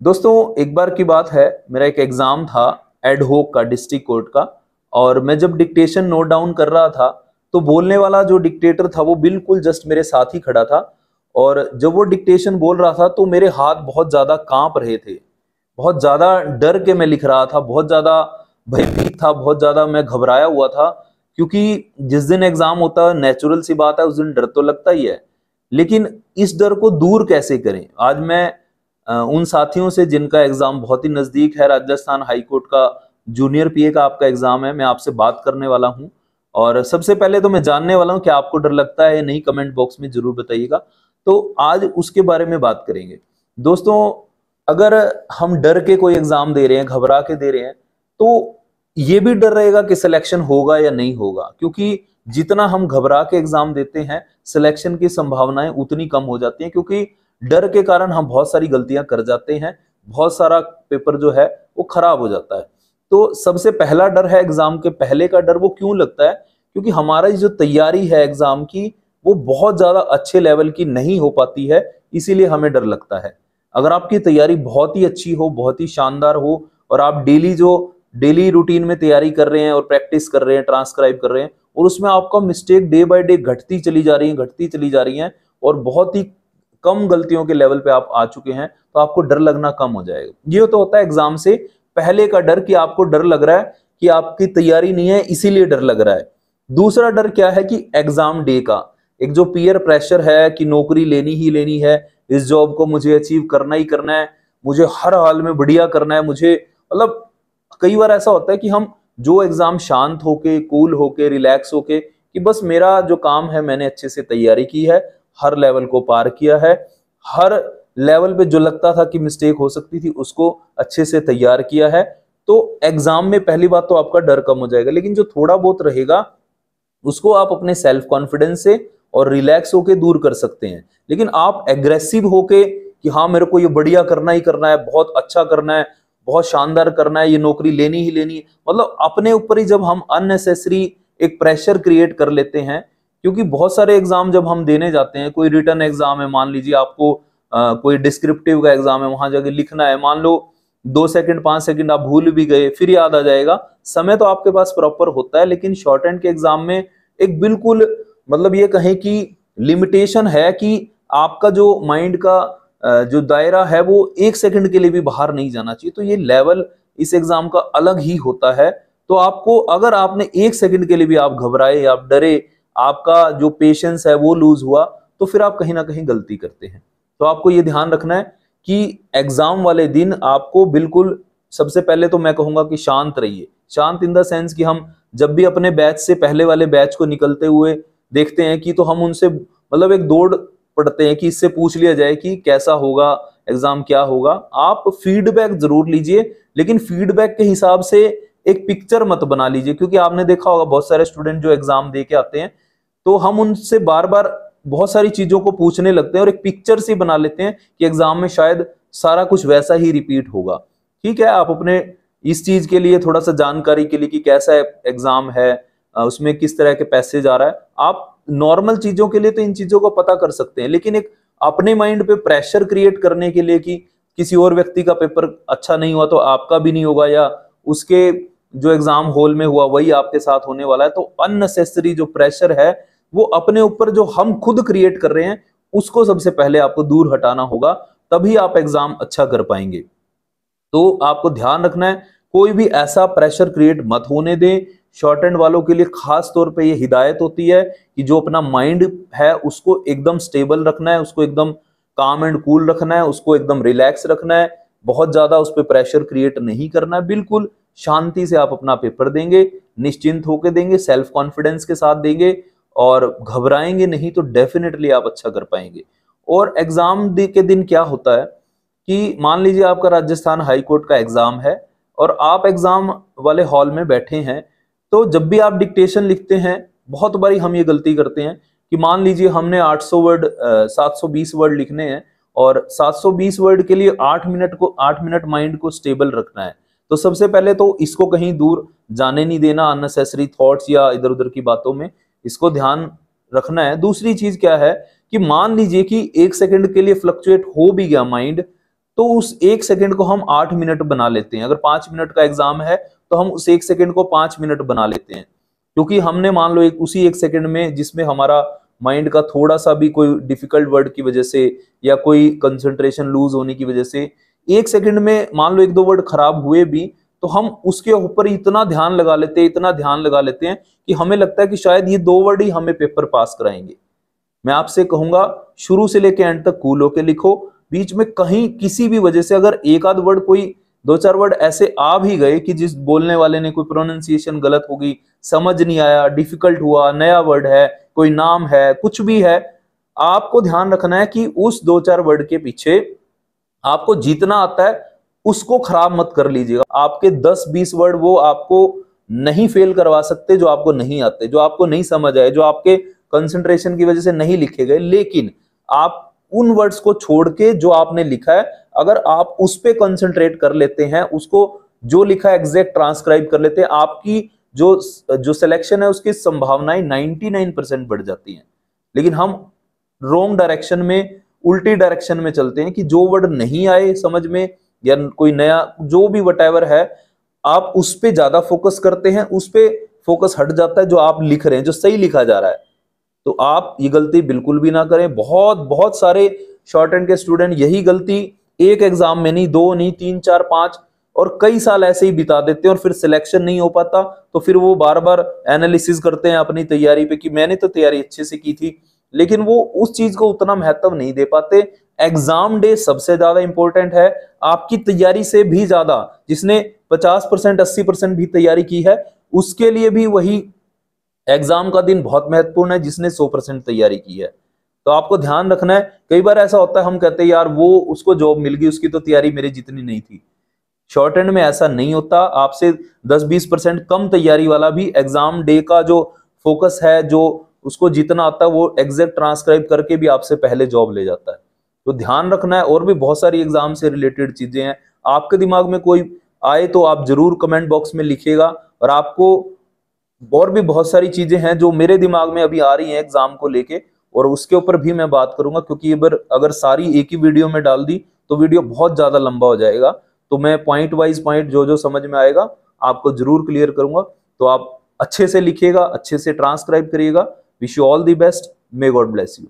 दोस्तों, एक बार की बात है, मेरा एक एग्जाम था एड होक का, डिस्ट्रिक्ट कोर्ट का। और मैं जब डिक्टेशन नोट डाउन कर रहा था तो बोलने वाला जो डिक्टेटर था वो बिल्कुल जस्ट मेरे साथ ही खड़ा था। और जब वो डिक्टेशन बोल रहा था तो मेरे हाथ बहुत ज्यादा कांप रहे थे। बहुत ज्यादा डर के मैं लिख रहा था, बहुत ज्यादा भयभीत था, बहुत ज्यादा मैं घबराया हुआ था। क्योंकि जिस दिन एग्जाम होता है, नेचुरल सी बात है, उस दिन डर तो लगता ही है। लेकिन इस डर को दूर कैसे करें, आज मैं उन साथियों से जिनका एग्जाम बहुत ही नजदीक है, राजस्थान हाई कोर्ट का जूनियर पीए का आपका एग्जाम है, मैं आपसे बात करने वाला हूं। और सबसे पहले तो मैं जानने वाला हूं कि आपको डर लगता है या नहीं, कमेंट बॉक्स में जरूर बताइएगा। तो आज उसके बारे में बात करेंगे। दोस्तों, अगर हम डर के कोई एग्जाम दे रहे हैं, घबरा के दे रहे हैं, तो ये भी डर रहेगा कि सिलेक्शन होगा या नहीं होगा। क्योंकि जितना हम घबरा के एग्जाम देते हैं, सिलेक्शन की संभावनाएं उतनी कम हो जाती हैं। क्योंकि डर के कारण हम बहुत सारी गलतियां कर जाते हैं, बहुत सारा पेपर जो है वो खराब हो जाता है। तो सबसे पहला डर है एग्जाम के पहले का डर। वो क्यों लगता है? क्योंकि हमारी जो तैयारी है एग्जाम की, वो बहुत ज्यादा अच्छे लेवल की नहीं हो पाती है, इसीलिए हमें डर लगता है। अगर आपकी तैयारी बहुत ही अच्छी हो, बहुत ही शानदार हो, और आप डेली रूटीन में तैयारी कर रहे हैं और प्रैक्टिस कर रहे हैं, ट्रांसक्राइब कर रहे हैं, और उसमें आपका मिस्टेक डे बाय डे घटती चली जा रही है, घटती चली जा रही है, और बहुत ही कम गलतियों के लेवल पे आप आ चुके हैं, तो आपको डर लगना कम हो जाएगा। ये तो होता है एग्जाम से पहले का डर, कि आपको डर लग रहा है कि आपकी तैयारी नहीं है, इसीलिए डर लग रहा है। दूसरा डर क्या है कि एग्जाम डे का एक जो पीयर प्रेशर है कि नौकरी लेनी ही लेनी है, इस जॉब को मुझे अचीव करना ही करना है, मुझे हर हाल में बढ़िया करना है, मुझे मतलब कई बार ऐसा होता है कि हम जो एग्जाम शांत होके, कूल होके, रिलैक्स होके, कि बस मेरा जो काम है मैंने अच्छे से तैयारी की है, हर लेवल को पार किया है, हर लेवल पे जो लगता था कि मिस्टेक हो सकती थी उसको अच्छे से तैयार किया है, तो एग्जाम में पहली बात तो आपका डर कम हो जाएगा। लेकिन जो थोड़ा बहुत रहेगा उसको आप अपने सेल्फ कॉन्फिडेंस से और रिलैक्स होके दूर कर सकते हैं। लेकिन आप एग्रेसिव होके कि हाँ मेरे को ये बढ़िया करना ही करना है, बहुत अच्छा करना है, बहुत शानदार करना है, ये नौकरी लेनी ही लेनी है, मतलब अपने ऊपर ही जब हम अननेसेसरी एक प्रेशर क्रिएट कर लेते हैं। क्योंकि बहुत सारे एग्जाम जब हम देने जाते हैं, कोई रिटन एग्जाम है, मान लीजिए आपको कोई डिस्क्रिप्टिव का एग्जाम है, वहां जाके लिखना है, मान लो 2 सेकंड 5 सेकंड आप भूल भी गए, फिर याद आ जाएगा। समय तो आपके पास प्रॉपर होता है, लेकिन शॉर्ट हैंड के एग्जाम में एक बिल्कुल मतलब ये कहें कि लिमिटेशन है कि आपका जो माइंड का जो दायरा है वो 1 सेकंड के लिए भी बाहर नहीं जाना चाहिए। तो ये लेवल इस एग्जाम का अलग ही होता है। तो आपको, अगर आपने 1 सेकंड के लिए भी आप घबराए, आप डरे, आपका जो पेशेंस है वो लूज हुआ, तो फिर आप कहीं ना कहीं गलती करते हैं। तो आपको ये ध्यान रखना है कि एग्जाम वाले दिन आपको बिल्कुल, सबसे पहले तो मैं कहूंगा कि शांत रहिए। शांत इन द सेंस कि हम जब भी अपने बैच से पहले वाले बैच को निकलते हुए देखते हैं कि, तो हम उनसे मतलब एक दौड़ पड़ते हैं कि इससे पूछ लिया जाए कि कैसा होगा एग्जाम, क्या होगा। आप फीडबैक जरूर लीजिए, लेकिन फीडबैक के हिसाब से एक पिक्चर मत बना लीजिए। क्योंकि आपने देखा होगा बहुत सारे स्टूडेंट जो एग्जाम दे के आते हैं, तो हम उनसे बार बार बहुत सारी चीजों को पूछने लगते हैं और एक पिक्चर से बना लेते हैं कि एग्जाम में शायद सारा कुछ वैसा ही रिपीट होगा। ठीक है, आप अपने इस चीज के लिए थोड़ा सा जानकारी के लिए कि कैसा एग्जाम है, उसमें किस तरह के पैसेज आ रहा है, आप नॉर्मल चीजों के लिए तो इन चीजों को पता कर सकते हैं। लेकिन एक अपने माइंड पे प्रेशर क्रिएट करने के लिए कि किसी और व्यक्ति का पेपर अच्छा नहीं हुआ तो आपका भी नहीं होगा, या उसके जो एग्जाम हॉल में हुआ वही आपके साथ होने वाला है, तो अननेसेसरी जो प्रेशर है वो अपने ऊपर जो हम खुद क्रिएट कर रहे हैं, उसको सबसे पहले आपको दूर हटाना होगा, तभी आप एग्जाम अच्छा कर पाएंगे। तो आपको ध्यान रखना है, कोई भी ऐसा प्रेशर क्रिएट मत होने दें। शॉर्ट हैंड वालों के लिए खास तौर पे ये हिदायत होती है कि जो अपना माइंड है उसको एकदम स्टेबल रखना है, उसको एकदम काम एंड कूल रखना है, उसको एकदम रिलैक्स रखना है, बहुत ज्यादा उस पर प्रेशर क्रिएट नहीं करना है। बिल्कुल शांति से आप अपना पेपर देंगे, निश्चिंत होकर देंगे, सेल्फ कॉन्फिडेंस के साथ देंगे, और घबराएंगे नहीं तो डेफिनेटली आप अच्छा कर पाएंगे। और एग्जाम के दिन क्या होता है कि मान लीजिए आपका राजस्थान हाई कोर्ट का एग्जाम है और आप एग्जाम वाले हॉल में बैठे हैं, तो जब भी आप डिक्टेशन लिखते हैं, बहुत बारी हम ये गलती करते हैं कि मान लीजिए हमने 800 वर्ड 720 वर्ड लिखने हैं, और 720 वर्ड के लिए 8 मिनट माइंड को स्टेबल रखना है। तो सबसे पहले तो इसको कहीं दूर जाने नहीं देना, अननेसेसरी थॉट्स या इधर उधर की बातों में, इसको ध्यान रखना है। दूसरी चीज क्या है कि मान लीजिए कि 1 सेकंड के लिए फ्लक्चुएट हो भी गया माइंड, तो उस 1 सेकंड को हम 8 मिनट बना लेते हैं। अगर 5 मिनट का एग्जाम है तो हम उस 1 सेकंड को 5 मिनट बना लेते हैं, क्योंकि हमने मान लो उसी 1 सेकंड में जिसमें हमारा माइंड का थोड़ा सा भी कोई डिफिकल्ट वर्ड की वजह से या कोई कंसंट्रेशन लूज होने की वजह से 1 सेकंड में मान लो 1-2 वर्ड खराब हुए भी, तो हम उसके ऊपर इतना ध्यान लगा लेते हैं, इतना ध्यान लगा लेते हैं कि हमें लगता है कि शायद ये 2 वर्ड ही हमें पेपर पास कराएंगे। मैं आपसे कहूंगा शुरू से लेके एंड तक कूल होके लिखो। बीच में कहीं किसी भी वजह से अगर एक आध वर्ड, कोई 2-4 वर्ड ऐसे आ भी गए कि जिस बोलने वाले ने कोई प्रोनाउंसिएशन गलत होगी, समझ नहीं आया, डिफिकल्ट हुआ, नया वर्ड है, कोई नाम है, कुछ भी है, आपको ध्यान रखना है कि उस 2-4 वर्ड के पीछे आपको जितना आता है उसको खराब मत कर लीजिएगा। आपके 10-20 वर्ड वो आपको नहीं फेल करवा सकते जो आपको नहीं आते, जो आपको नहीं समझ आए, जो आपके कंसंट्रेशन की वजह से नहीं लिखे गए। लेकिन आप उन वर्ड्स को छोड़ के जो आपने लिखा है, अगर आप उस पे कंसंट्रेट कर लेते हैं, उसको जो लिखा है एग्जैक्ट ट्रांसक्राइब कर लेते हैं, आपकी जो सिलेक्शन है उसकी संभावनाएं 99% बढ़ जाती हैं। लेकिन हम रॉन्ग डायरेक्शन में, उल्टी डायरेक्शन में चलते हैं कि जो वर्ड नहीं आए समझ में या कोई नया जो भी वटएवर है, आप उस पे ज्यादा फोकस करते हैं, उस पे फोकस हट जाता है जो आप लिख रहे हैं, जो सही लिखा जा रहा है। तो आप ये गलती बिल्कुल भी ना करें। बहुत बहुत सारे शॉर्ट हैंड के स्टूडेंट यही गलती एक एग्जाम में नहीं, 2 नहीं, 3, 4, 5 और कई साल ऐसे ही बिता देते हैं, और फिर सिलेक्शन नहीं हो पाता तो फिर वो बार बार एनालिसिस करते हैं अपनी तैयारी पे कि मैंने तो तैयारी अच्छे से की थी, लेकिन वो उस चीज को उतना महत्व नहीं दे पाते। एग्जाम डे सबसे ज्यादा इंपॉर्टेंट है, आपकी तैयारी से भी ज्यादा। जिसने 50% 80% भी तैयारी की है उसके लिए भी वही एग्जाम का दिन बहुत महत्वपूर्ण है जिसने 100% तैयारी की है। तो आपको ध्यान रखना है। कई बार ऐसा होता है हम कहते हैं यार वो उसको जॉब मिल गई, उसकी तो तैयारी मेरी जितनी नहीं थी। शॉर्ट हैंड में ऐसा नहीं होता। आपसे 10-20% कम तैयारी वाला भी एग्जाम डे का जो फोकस है, जो उसको जितना आता है, वो एग्जैक्ट ट्रांसक्राइब करके भी आपसे पहले जॉब ले जाता है। तो ध्यान रखना है। और भी बहुत सारी एग्जाम से रिलेटेड चीजें हैं, आपके दिमाग में कोई आए तो आप जरूर कमेंट बॉक्स में लिखिएगा। और आपको और भी बहुत सारी चीजें हैं जो मेरे दिमाग में अभी आ रही हैं एग्जाम को लेके, और उसके ऊपर भी मैं बात करूंगा, क्योंकि अगर सारी एक ही वीडियो में डाल दी तो वीडियो बहुत ज्यादा लंबा हो जाएगा। तो मैं पॉइंट वाइज पॉइंट जो जो समझ में आएगा आपको जरूर क्लियर करूंगा। तो आप अच्छे से लिखिएगा, अच्छे से ट्रांसक्राइब करिएगा। Wish you all the best. May God bless you.